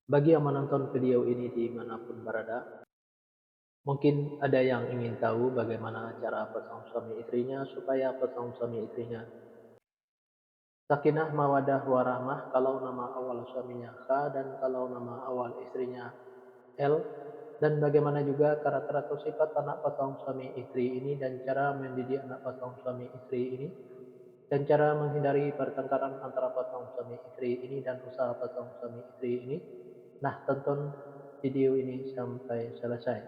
Bagi yang menonton video ini dimanapun berada, mungkin ada yang ingin tahu bagaimana cara pasangan suami istrinya supaya pasangan suami istrinya sakinah mawadah warahmah kalau nama awal suaminya K dan kalau nama awal istrinya L, dan bagaimana juga karakter atau sifat anak pasangan suami istri ini dan cara mendidik anak pasangan suami istri ini dan cara menghindari pertengkaran antara pasangan suami istri ini dan usaha pasangan suami istri ini. Nah, tonton video ini sampai selesai.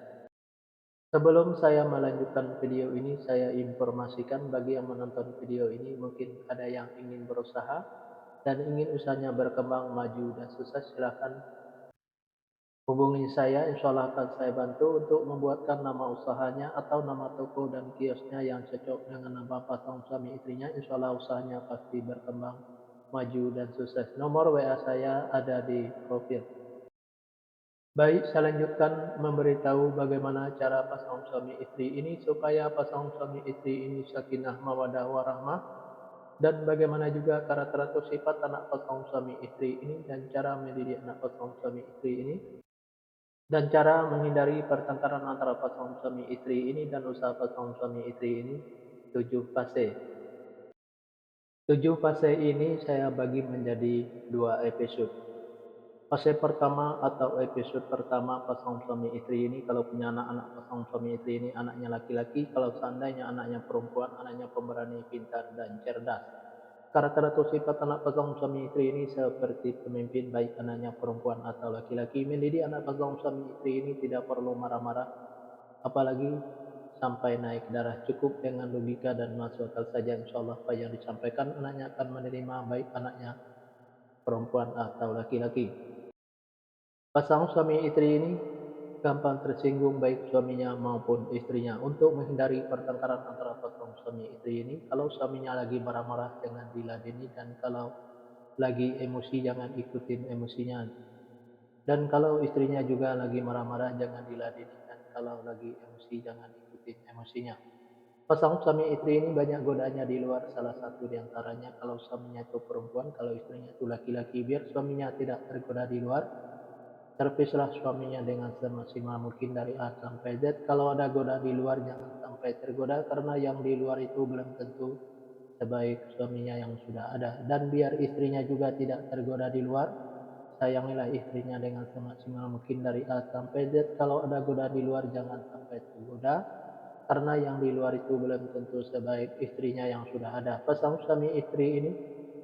Sebelum saya melanjutkan video ini, saya informasikan bagi yang menonton video ini mungkin ada yang ingin berusaha dan ingin usahanya berkembang, maju, dan sukses. Silahkan hubungi saya, insya Allah akan saya bantu untuk membuatkan nama usahanya atau nama toko dan kiosnya yang cocok dengan nama pasangan suami istrinya. Insya Allah usahanya pasti berkembang, maju, dan sukses. Nomor WA saya ada di profil. Baik, saya lanjutkan memberitahu bagaimana cara pasangan suami istri ini supaya pasangan suami istri ini sakinah mawadah warahmah dan bagaimana juga karakter atau sifat anak pasangan suami istri ini dan cara mendidik anak pasangan suami istri ini dan cara menghindari pertengkaran antara pasangan suami istri ini dan usaha pasangan suami istri ini. 7 fase. 7 fase ini saya bagi menjadi 2 episode. Fase pertama atau episode pertama pasangan suami istri ini kalau punya anak-anak pasangan suami istri ini anaknya laki-laki, kalau seandainya anaknya perempuan, anaknya pemberani, pintar, dan cerdas. Karakter atau sifat anak pasangan suami istri ini seperti pemimpin, baik anaknya perempuan atau laki-laki. Mendidik anak pasangan suami istri ini tidak perlu marah-marah, apalagi sampai naik darah. Cukup dengan logika dan masuk akal saja, insya Allah apa yang disampaikan anaknya akan menerima, baik anaknya perempuan atau laki-laki. Pasangan suami istri ini gampang tersinggung baik suaminya maupun istrinya. Untuk menghindari pertengkaran antara pasangan suami istri ini, kalau suaminya lagi marah-marah jangan diladeni, dan kalau lagi emosi jangan ikutin emosinya. Dan kalau istrinya juga lagi marah-marah jangan diladeni, dan kalau lagi emosi jangan ikutin emosinya. Pasangan suami istri ini banyak godanya di luar, salah satu diantaranya kalau suaminya itu perempuan, kalau istrinya itu laki-laki. Biar suaminya tidak tergoda di luar, servislah suaminya dengan semaksimal mungkin dari A sampai Z. Kalau ada goda di luar jangan sampai tergoda, karena yang di luar itu belum tentu sebaik suaminya yang sudah ada. Dan biar istrinya juga tidak tergoda di luar, sayangilah istrinya dengan semaksimal mungkin dari A sampai Z. Kalau ada goda di luar jangan sampai tergoda, karena yang di luar itu belum tentu sebaik istrinya yang sudah ada. Pasangan suami istri ini,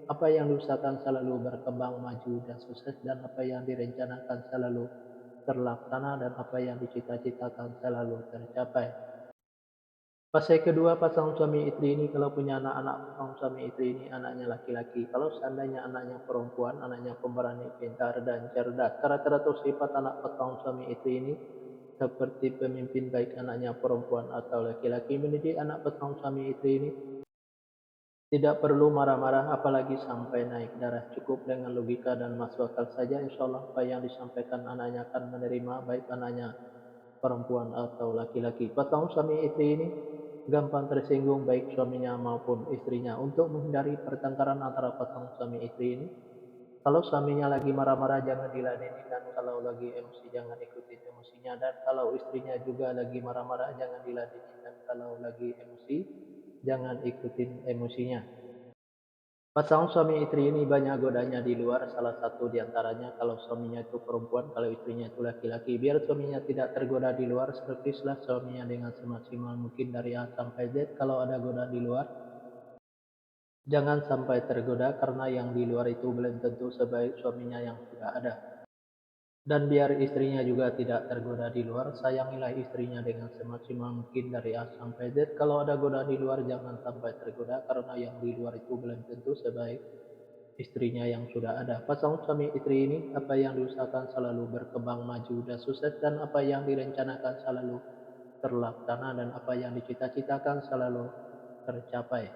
apa yang diusahakan selalu berkembang, maju, dan sukses, dan apa yang direncanakan selalu terlaksana, dan apa yang dicita-citakan selalu tercapai. Fase kedua pasangan suami istri ini kalau punya anak-anak pasangan suami istri ini anaknya laki-laki. Kalau seandainya anaknya perempuan, anaknya pemberani, pintar, dan cerdas. Karakter atau sifat anak pasangan suami istri ini seperti pemimpin, baik anaknya perempuan atau laki-laki. Mendidik anak pasangan suami istri ini tidak perlu marah-marah, apalagi sampai naik darah. Cukup dengan logika dan masuk akal saja, insya Allah apa yang disampaikan anaknya akan menerima, baik anaknya perempuan atau laki-laki. Pasangan suami istri ini gampang tersinggung baik suaminya maupun istrinya. Untuk menghindari pertengkaran antara pasangan suami istri ini, kalau suaminya lagi marah-marah jangan diladeni, dan kalau lagi emosi jangan ikutin emosinya, dan kalau istrinya juga lagi marah-marah jangan diladeni, dan kalau lagi emosi jangan ikutin emosinya. Pasangan suami istri ini banyak godanya di luar, salah satu diantaranya kalau suaminya itu perempuan, kalau istrinya itu laki-laki. Biar suaminya tidak tergoda di luar, servislah suaminya dengan semaksimal mungkin dari A sampai Z. Kalau ada goda di luar, jangan sampai tergoda, karena yang di luar itu belum tentu sebaik suaminya yang sudah ada. Dan biar istrinya juga tidak tergoda di luar, sayangilah istrinya dengan semaksimal mungkin dari A sampai Z. Kalau ada goda di luar jangan sampai tergoda, karena yang di luar itu belum tentu sebaik istrinya yang sudah ada. Pasangan suami istri ini apa yang diusahakan selalu berkembang, maju, dan sukses, dan apa yang direncanakan selalu terlaksana, dan apa yang dicita-citakan selalu tercapai.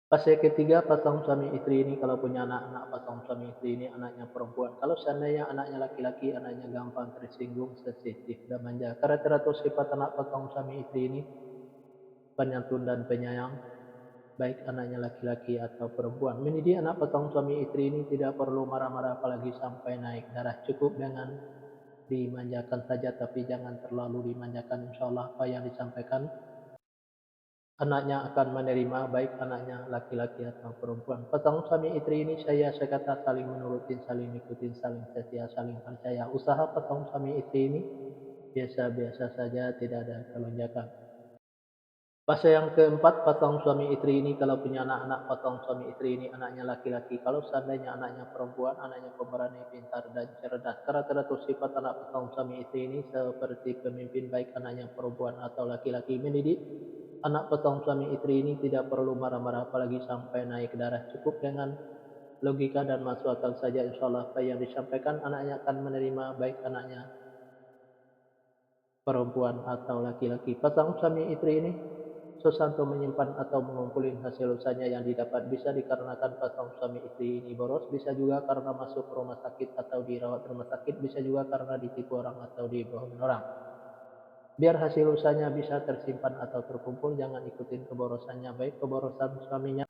Fase ketiga pasangan suami istri ini kalau punya anak-anak pasangan suami istri ini anaknya perempuan. Kalau seandainya anaknya laki-laki, anaknya gampang tersinggung, sensitif, dan manja. Karakter atau sifat anak pasangan suami istri ini penyantun dan penyayang, baik anaknya laki-laki atau perempuan. Mendidik anak pasangan suami istri ini tidak perlu marah-marah apalagi sampai naik darah. Cukup dengan dimanjakan saja tapi jangan terlalu dimanjakan. Insya Allah apa yang disampaikan anaknya akan menerima, baik anaknya laki-laki atau perempuan. Pasangan suami istri ini saya kata saling menurutin, saling ikutin, saling setia, saling percaya. Usaha pasangan suami istri ini biasa-biasa saja, tidak ada kelonjakan. Fase yang keempat, pasangan suami istri ini kalau punya anak-anak, pasangan suami istri ini anaknya laki-laki. Kalau seandainya anaknya perempuan, anaknya pemberani, pintar, dan cerdas. Karakter atau sifat anak pasangan suami istri ini seperti pemimpin, baik anaknya perempuan atau laki-laki. Mendidik anak pasangan suami istri ini tidak perlu marah-marah apalagi sampai naik darah. Cukup dengan logika dan masuk akal saja, insya Allah apa yang disampaikan anaknya akan menerima, baik anaknya perempuan atau laki-laki. Pasangan suami istri ini susah untuk menyimpan atau mengumpulkan hasil usahanya yang didapat, bisa dikarenakan pasangan suami istri ini boros, bisa juga karena masuk rumah sakit atau dirawat rumah sakit, bisa juga karena ditipu orang atau dibohongin orang. Biar hasil usahanya bisa tersimpan atau terkumpul, jangan ikutin keborosannya, baik keborosan suaminya,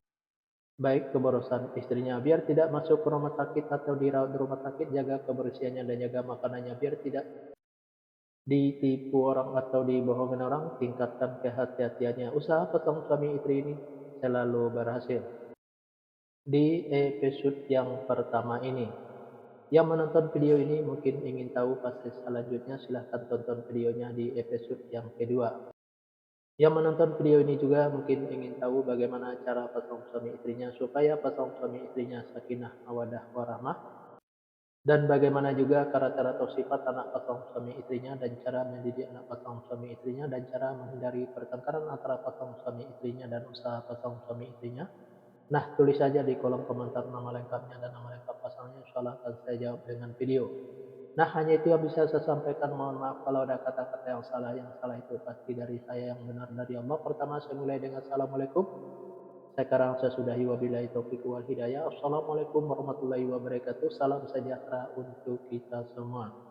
baik keborosan istrinya. Biar tidak masuk ke rumah sakit atau dirawat di rumah sakit, jaga kebersihannya dan jaga makanannya. Biar tidak ditipu orang atau dibohongin orang, tingkatkan kehati-hatiannya. Usaha pasangan suami istri ini selalu berhasil. Di episode yang pertama ini, yang menonton video ini mungkin ingin tahu fase selanjutnya, silahkan tonton videonya di episode yang kedua. Yang menonton video ini juga mungkin ingin tahu bagaimana cara pasangan suami istrinya supaya pasangan suami istrinya sakinah mawaddah warahmah, dan bagaimana juga karakter atau sifat anak pasangan suami istrinya dan cara mendidik anak pasangan suami istrinya dan cara menghindari pertengkaran antara pasangan suami istrinya dan usaha pasangan suami istrinya. Nah, tulis saja di kolom komentar nama lengkapnya dan nama lengkap pasangannya, insya Allah akan saya jawab dengan video. Nah, hanya itu yang bisa saya sampaikan. Mohon maaf kalau ada kata-kata yang salah. Yang salah itu pasti dari saya, yang benar dari Allah. Pertama, saya mulai dengan Assalamualaikum. Sekarang saya sudahi, wabillahi taufiq wal hidayah. Assalamualaikum warahmatullahi wabarakatuh. Salam sejahtera untuk kita semua.